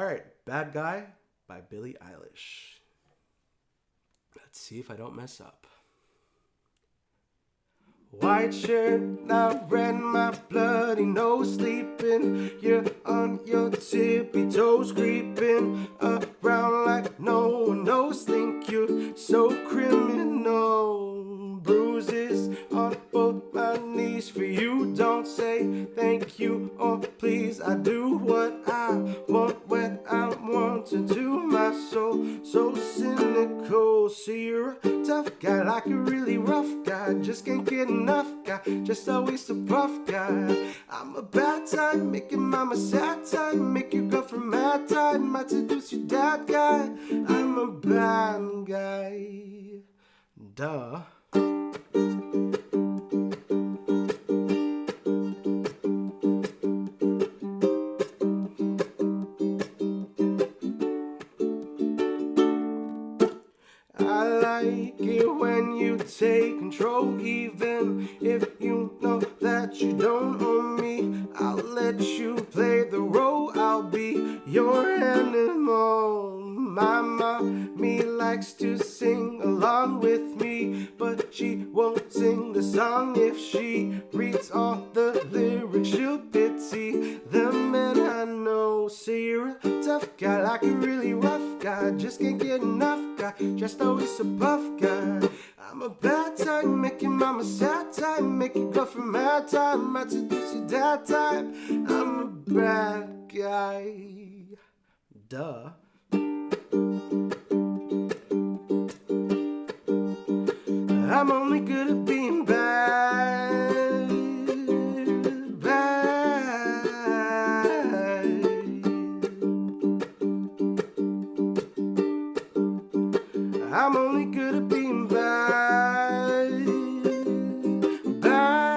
All right, Bad Guy by Billie Eilish. Let's see if I don't mess up. White shirt, now red, my bloody nose, sleeping. You're on your tippy toes, creeping around like no one knows. Think you're so criminal. Bruises on both my knees for you. Don't say thank you or please. I do what I want when I want to do. My soul so cynical. See, you're a tough guy, like a really rough guy. Just can't get enough guy, just always a buff guy. I'm a bad time, making mama sad time, make your girlfriend mad time, might seduce your dad guy. I'm a bad guy. Duh. I like it when you take control, even if you know that you don't own me. I'll let you play the role, I'll be your animal. My mommy likes to sing along with me, but she won't sing the song. If she reads all the lyrics, she'll pity the man I know. Say you're a tough guy, like a really rough guy, just can't get enough guy, just always a buff guy. I'm a bad time, making mama sad time, make your girlfriend mad time, might seduce your dad time. I'm a bad guy. Duh. I'm only good at being bad, bad. I'm only good at being bad, bad.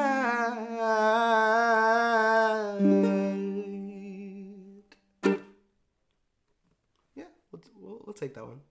Yeah, we'll take that one.